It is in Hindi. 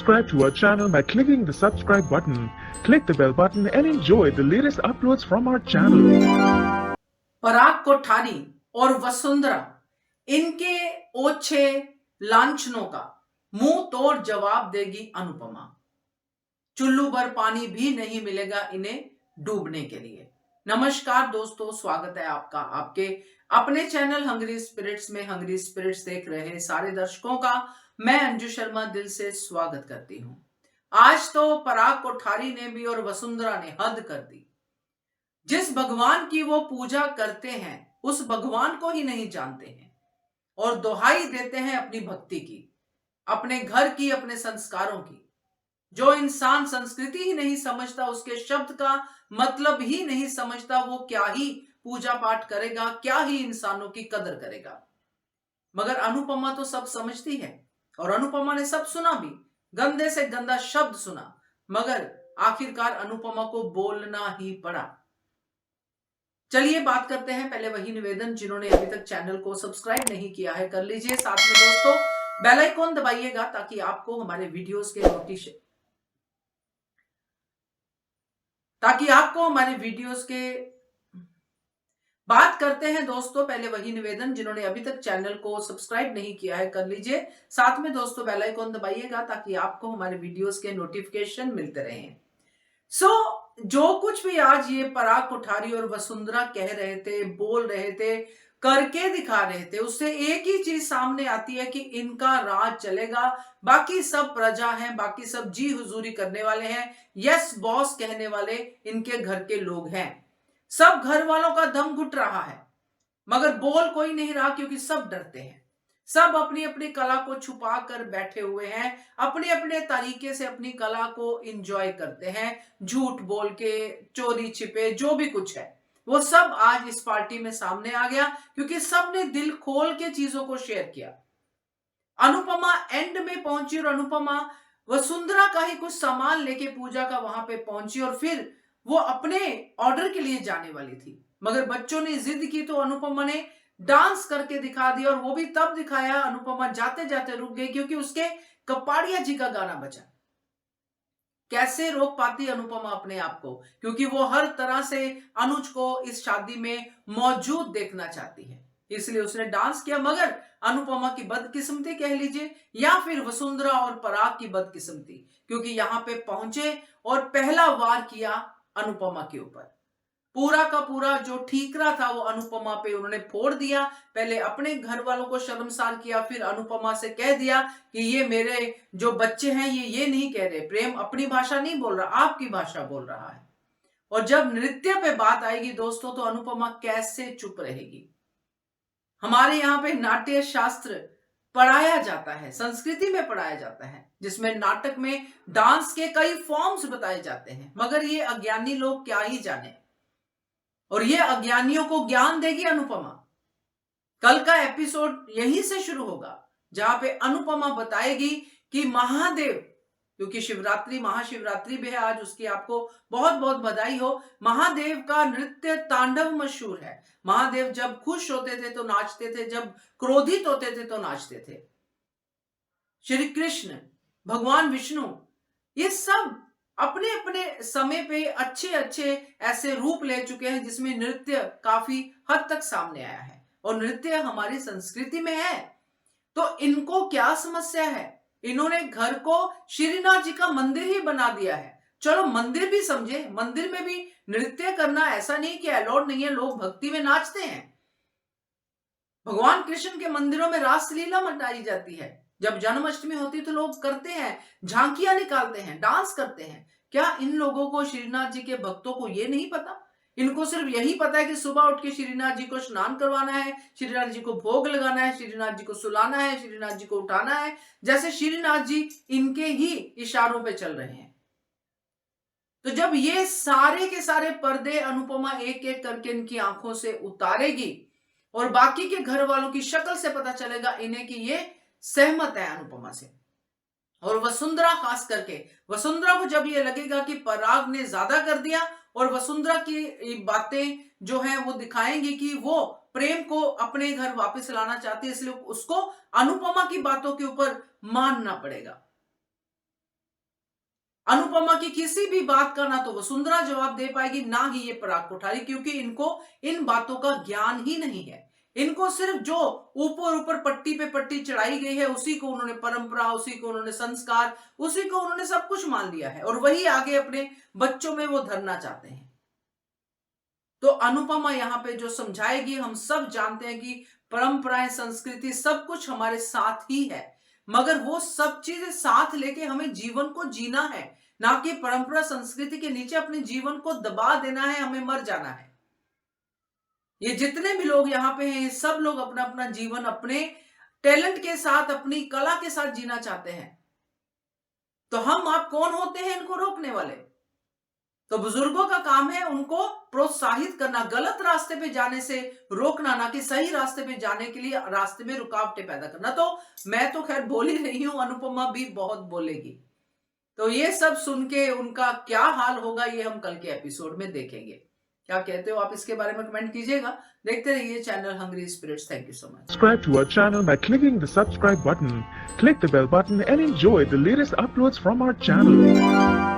subscribe to our channel by clicking the subscribe button. Click the bell button and enjoy the latest uploads from our channel. पराग कोठारी और वसुंधरा इनके ओछे लांछनों का मुंह तोड़ जवाब देगी अनुपमा। चुल्लू भर पानी भी नहीं मिलेगा इन्हें डूबने के लिए। नमस्कार दोस्तों, स्वागत है आपका आपके अपने चैनल हंग्री स्पिरिट्स में। हंग्री स्पिरिट्स देख रहे सारे दर्शकों का मैं अंजू शर्मा दिल से स्वागत करती हूं। आज तो पराग कोठारी ने भी और वसुंधरा ने हद कर दी। जिस भगवान की वो पूजा करते हैं उस भगवान को ही नहीं जानते हैं और दुहाई देते हैं अपनी भक्ति की, अपने घर की, अपने संस्कारों की। जो इंसान संस्कृति ही नहीं समझता, उसके शब्द का मतलब ही नहीं समझता, वो क्या ही पूजा पाठ करेगा, क्या ही इंसानों की कदर करेगा। मगर अनुपमा तो सब समझती है और अनुपमा ने सब सुना भी, गंदे से गंदा शब्द सुना, मगर आखिरकार अनुपमा को बोलना ही पड़ा। चलिए बात करते हैं। पहले वही निवेदन, जिन्होंने अभी तक चैनल को सब्सक्राइब नहीं किया है कर लीजिए। साथ में दोस्तों बेल आइकॉन दबाइएगा ताकि आपको हमारे वीडियोस के बात करते हैं दोस्तों। पहले वही निवेदन, जिन्होंने अभी तक चैनल को सब्सक्राइब नहीं किया है कर लीजिए। साथ में दोस्तों बेल आइकॉन दबाइएगा ताकि आपको हमारे वीडियोस के नोटिफिकेशन मिलते रहें। जो कुछ भी आज ये पराग कोठारी और वसुंधरा कह रहे थे, बोल रहे थे, करके दिखा रहे थे, उससे एक ही चीज सामने आती है कि इनका राज चलेगा। बाकी सब प्रजा हैं, बाकी सब जी हुजूरी करने वाले हैं, यस बॉस कहने वाले इनके घर के लोग हैं। सब घर वालों का दम घुट रहा है मगर बोल कोई नहीं रहा क्योंकि सब डरते हैं। सब अपनी अपनी कला को छुपा कर बैठे हुए हैं, अपने अपने तरीके से अपनी कला को एंजॉय करते हैं, झूठ बोल के, चोरी छिपे, जो भी कुछ है वो सब आज इस पार्टी में सामने आ गया क्योंकि सबने दिल खोल के चीजों को शेयर किया। अनुपमा एंड में पहुंची और अनुपमा वसुंधरा का ही कुछ सामान लेके पूजा का वहां पे पहुंची और फिर वो अपने ऑर्डर के लिए जाने वाली थी, मगर बच्चों ने जिद की तो अनुपमा ने डांस करके दिखा दिया। और वो भी तब दिखाया, अनुपमा जाते जाते रुक गई क्योंकि उसके कपाड़िया जी का गाना बजा। कैसे रोक पाती अनुपमा अपने आप को, क्योंकि वो हर तरह से अनुज को इस शादी में मौजूद देखना चाहती है, इसलिए उसने डांस किया। मगर अनुपमा की बदकिस्मती कह लीजिए या फिर वसुंधरा और पराग की बदकिस्मती, क्योंकि यहां पे पहुंचे और पहला वार किया अनुपमा के ऊपर। पूरा का पूरा जो ठीकरा था वो अनुपमा पे उन्होंने फोड़ दिया। पहले अपने घर वालों को शर्मसार किया, फिर अनुपमा से कह दिया कि ये मेरे जो बच्चे हैं ये नहीं कह रहे, प्रेम अपनी भाषा नहीं बोल रहा, आपकी भाषा बोल रहा है। और जब नृत्य पे बात आएगी दोस्तों तो अनुपमा कैसे चुप रहेगी। हमारे यहाँ पे नाट्य शास्त्र पढ़ाया जाता है, संस्कृति में पढ़ाया जाता है, जिसमें नाटक में डांस के कई फॉर्म्स बताए जाते हैं, मगर ये अज्ञानी लोग क्या ही जाने। और ये अज्ञानियों को ज्ञान देगी अनुपमा। कल का एपिसोड यहीं से शुरू होगा जहां पे अनुपमा बताएगी कि महादेव, क्योंकि शिवरात्रि, महाशिवरात्रि भी है आज, उसकी आपको बहुत बहुत बधाई हो। महादेव का नृत्य तांडव मशहूर है। महादेव जब खुश होते थे तो नाचते थे, जब क्रोधित होते थे तो नाचते थे। श्री कृष्ण, भगवान विष्णु, ये सब अपने अपने समय पे अच्छे अच्छे ऐसे रूप ले चुके हैं जिसमें नृत्य काफी हद तक सामने आया है और नृत्य हमारी संस्कृति में है। तो इनको क्या समस्या है? इन्होंने घर को श्रीनाथ जी का मंदिर ही बना दिया है। चलो मंदिर भी समझे, मंदिर में भी नृत्य करना ऐसा नहीं कि अलाउड नहीं है, लोग भक्ति में नाचते हैं। भगवान कृष्ण के मंदिरों में रासलीला मनाई जाती है, जब जन्माष्टमी होती है तो लोग करते हैं, झांकियां निकालते हैं, डांस करते हैं। क्या इन लोगों को, श्रीनाथ जी के भक्तों को ये नहीं पता? इनको सिर्फ यही पता है कि सुबह उठ के श्रीनाथ जी को स्नान करवाना है, श्रीनाथ जी को भोग लगाना है, श्रीनाथ जी को सुलाना है, श्रीनाथ जी को उठाना है, जैसे श्रीनाथ जी इनके ही इशारों पे चल रहे हैं। तो जब ये सारे के सारे पर्दे अनुपमा एक एक करके इनकी आंखों से उतारेगी और बाकी के घर वालों की शक्ल से पता चलेगा इन्हें कि ये सहमत है अनुपमा से। और वसुंधरा, खास करके वसुंधरा को जब ये लगेगा कि पराग ने ज्यादा कर दिया और वसुंधरा की बातें जो हैं वो दिखाएंगी कि वो प्रेम को अपने घर वापस लाना चाहती है, इसलिए उसको अनुपमा की बातों के ऊपर मानना पड़ेगा। अनुपमा की किसी भी बात का ना तो वसुंधरा जवाब दे पाएगी, ना ही ये पराग कोठारी, क्योंकि इनको इन बातों का ज्ञान ही नहीं है। इनको सिर्फ जो ऊपर ऊपर पट्टी पे पट्टी चढ़ाई गई है, उसी को उन्होंने परंपरा, उसी को उन्होंने संस्कार, उसी को उन्होंने सब कुछ मान लिया है और वही आगे अपने बच्चों में वो धरना चाहते हैं। तो अनुपमा यहाँ पे जो समझाएगी, हम सब जानते हैं कि परंपराएं, संस्कृति सब कुछ हमारे साथ ही है, मगर वो सब चीजें साथ लेके हमें जीवन को जीना है, ना कि परंपरा संस्कृति के नीचे अपने जीवन को दबा देना है, हमें मर जाना है। ये जितने भी लोग यहाँ पे हैं, सब लोग अपना अपना जीवन अपने टैलेंट के साथ, अपनी कला के साथ जीना चाहते हैं। तो हम आप कौन होते हैं इनको रोकने वाले? तो बुजुर्गों का काम है उनको प्रोत्साहित करना, गलत रास्ते पे जाने से रोकना, ना कि सही रास्ते पे जाने के लिए रास्ते में रुकावटें पैदा करना। तो मैं तो खैर बोल ही रही हूं, अनुपमा भी बहुत बोलेगी। तो ये सब सुन के उनका क्या हाल होगा, ये हम कल के एपिसोड में देखेंगे। क्या कहते हो आप इसके बारे में कमेंट कीजिएगा। देखते रहिए channel hungry spirits. Thank you so much. Subscribe to our channel by clicking the subscribe button. Click the bell button and enjoy the latest uploads from our channel.